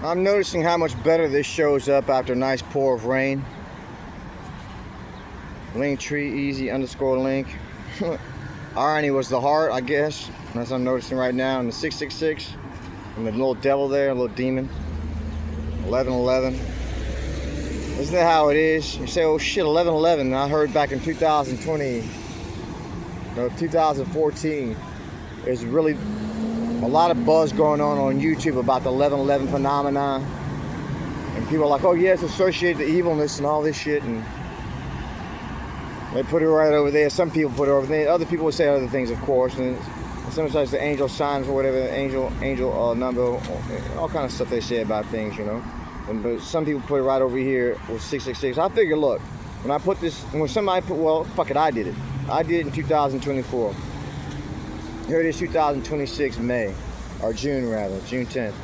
I'm noticing how much better this shows up after a nice pour of rain. Linktree easy _ link. Irony was the heart, I guess. That's what I'm noticing right now. And the 666. And the little devil there, a little demon. 1111. Isn't that how it is? You say, oh shit, 1111. I heard back in 2014. There's really a lot of buzz going on YouTube about the 1111 phenomenon. And people are like, oh yeah, it's associated to evilness and all this shit. And they put it right over there. Some people put it over there. Other people would say other things, of course. And sometimes the angel signs or whatever, angel number, all kind of stuff they say about things, you know. But some people put it right over here with 666. I figured, look, when I put this, when somebody put, well, fuck it, I did it. I did it in 2024. Here it is, 2026 May, or June rather, June 10th.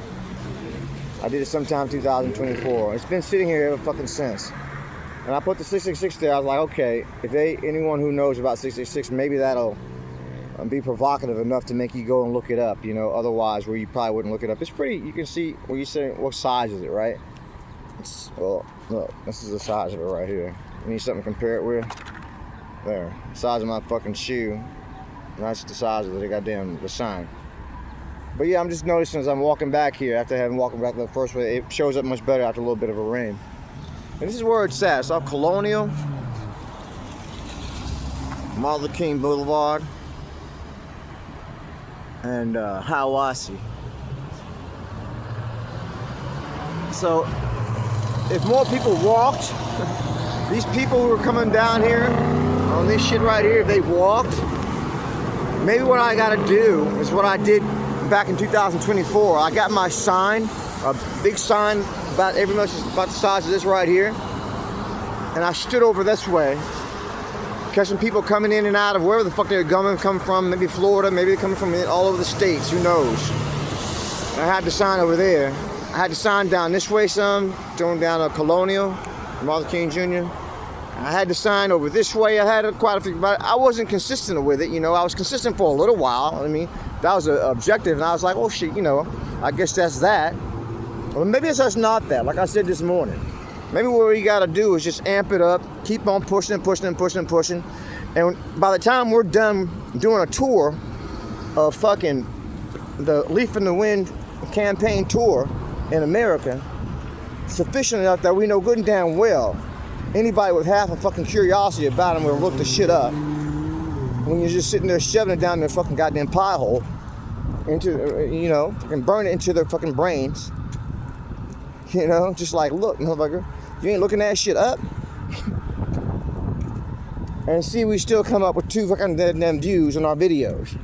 I did it sometime 2024. It's been sitting here ever fucking since. And I put the 666 there. I was like, okay, if anyone who knows about 666, maybe that'll be provocative enough to make you go and look it up, you know, otherwise where you probably wouldn't look it up. It's pretty, you can see where you say, what size is it, right? Well, look, this is the size of it right here. You need something to compare it with? There, the size of my fucking shoe. And that's the size of the sign. But yeah, I'm just noticing as I'm walking back here, after having walked back the first way, it shows up much better after a little bit of a rain. And this is where it's at. It's off Colonial, Martin Luther King Boulevard, and Hiawassee. So, if more people walked, these people who are coming down here on this shit right here, if they walked, maybe what I gotta do is what I did back in 2024. I got my sign, a big sign about about the size of this right here, and I stood over this way, catching people coming in and out of wherever the fuck they're coming from, maybe Florida, maybe they're coming from all over the states, who knows. And I had the sign over there. I had the sign down this way some, going down to Colonial, Martin Luther King Jr. I had the sign over this way. I had quite a few, but I wasn't consistent with it, you know. I was consistent for a little while. I mean, that was an objective, and I was like, oh shit, you know, I guess that's that. Well, maybe that's not that, like I said this morning. Maybe what you gotta do is just amp it up, keep on pushing and pushing and pushing and pushing. And by the time we're done doing a tour of fucking the Leaf in the Wind campaign tour in America, sufficient enough that we know good and damn well anybody with half a fucking curiosity about them will look the shit up. When you're just sitting there shoving it down their fucking goddamn pie hole, into, you know, fucking burn it into their fucking brains. You know, just like, look, motherfucker, you ain't looking that shit up. And see, we still come up with 2 fucking damn views on our videos.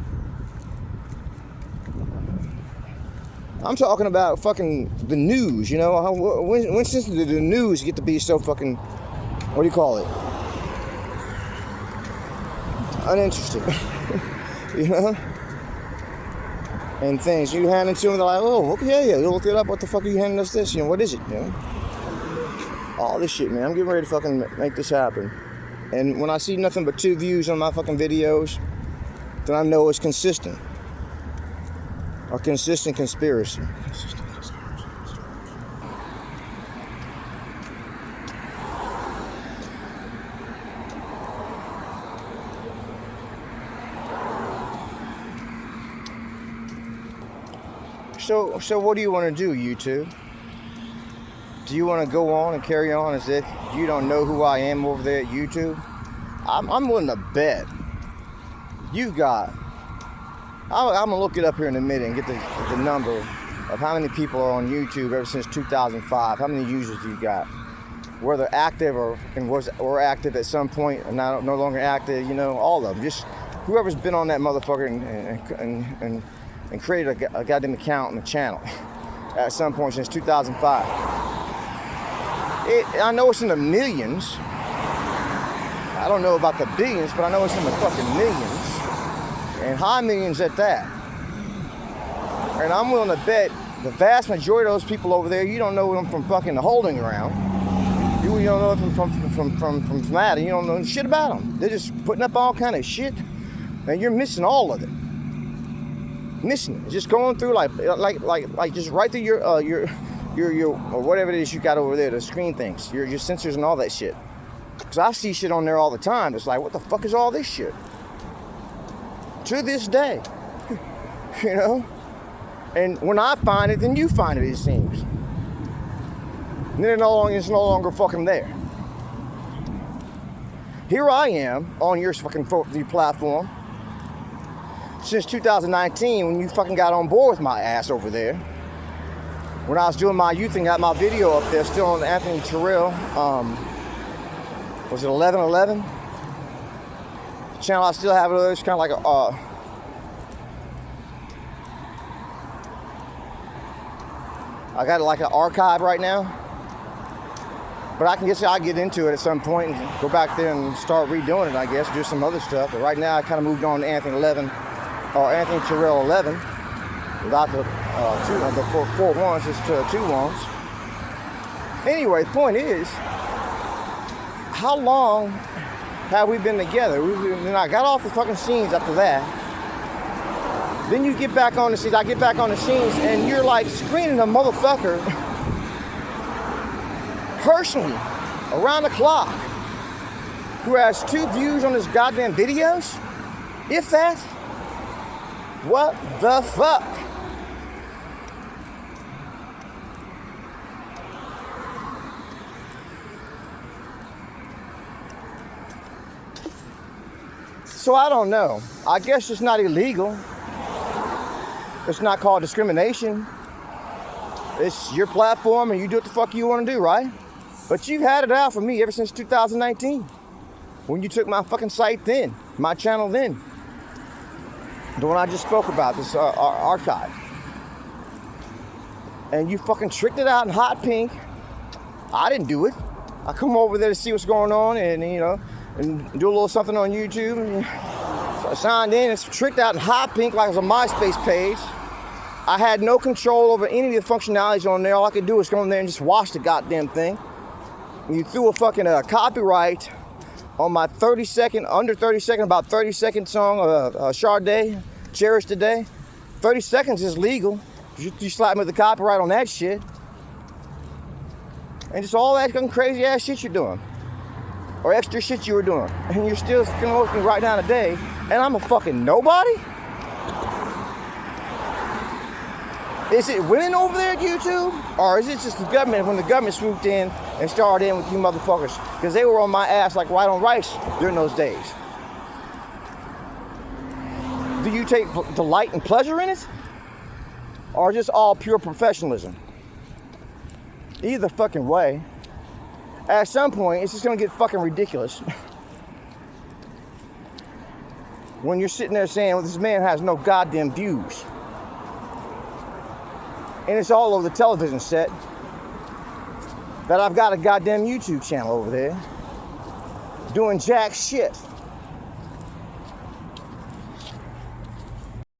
I'm talking about fucking the news, you know. When since did the news get to be so fucking, what do you call it? Uninteresting. You know? And things you hand it to them, they're like, oh, okay, yeah, you look it up. What the fuck are you handing us this? You know, what is it? You know, all this shit, man. I'm getting ready to fucking make this happen. And when I see nothing but 2 views on my fucking videos, then I know it's consistent. A consistent conspiracy. So what do you want to do, YouTube? Do you want to go on and carry on as if you don't know who I am over there at YouTube? I'm willing to bet you've got, I'm going to look it up here in a minute and get the number of how many people are on YouTube ever since 2005. How many users do you got? Whether active or active at some point and now no longer active, you know, all of them. Just whoever's been on that motherfucker and created a goddamn account on the channel at some point since 2005. I know it's in the millions. I don't know about the billions, but I know it's in the fucking millions. And high millions at that. And I'm willing to bet the vast majority of those people over there, you don't know them from fucking the holding ground. You don't know them from that. You don't know shit about them. They're just putting up all kind of shit. And you're missing all of it. Missing it. Just going through like just right through your or whatever it is you got over there, the screen things, your sensors and all that shit. Because I see shit on there all the time. It's like, what the fuck is all this shit? To this day. You know? And when I find it, then you find it seems. And then it's no longer fucking there. Here I am on your fucking platform since 2019 when you fucking got on board with my ass over there. When I was doing my youth thing, got my video up there, still on Anthony Terrell. Was it 1111? Channel I still have it. It's kind of like a I got it like an archive right now, but I'll get into it at some point and go back there and start redoing it. I guess do some other stuff. But right now I kind of moved on to Anthony Terrell 11 without the four ones, just 2 ones. Anyway, the point is, how long have we been together? Then I got off the fucking scenes after that. Then you get back on the scenes, I get back on the scenes, and you're like screening a motherfucker personally, around the clock, who has 2 views on his goddamn videos? If that? What the fuck? So I don't know. I guess it's not illegal. It's not called discrimination. It's your platform and you do what the fuck you want to do, right? But you've had it out for me ever since 2019. When you took my fucking site then, my channel then. The one I just spoke about, this archive. And you fucking tricked it out in hot pink. I didn't do it. I come over there to see what's going on and, you know, and do a little something on YouTube. And so I signed in, it's tricked out in hot pink like it was a MySpace page. I had no control over any of the functionalities on there. All I could do was go in there and just watch the goddamn thing. And you threw a fucking copyright on my about 30 second song, Sade, Cherish Today. 30 seconds is legal. You slap me with the copyright on that shit. And just all that fucking crazy ass shit you're doing. Or extra shit you were doing. And you're still fucking with me right now today. And I'm a fucking nobody? Is it women over there at YouTube? Or is it just the government when the government swooped in and started in with you motherfuckers? Because they were on my ass like white on rice during those days. Do you take delight and pleasure in it? Or just all pure professionalism? Either fucking way. At some point, it's just gonna get fucking ridiculous. When you're sitting there saying, well, this man has no goddamn views. And it's all over the television set that I've got a goddamn YouTube channel over there doing jack shit.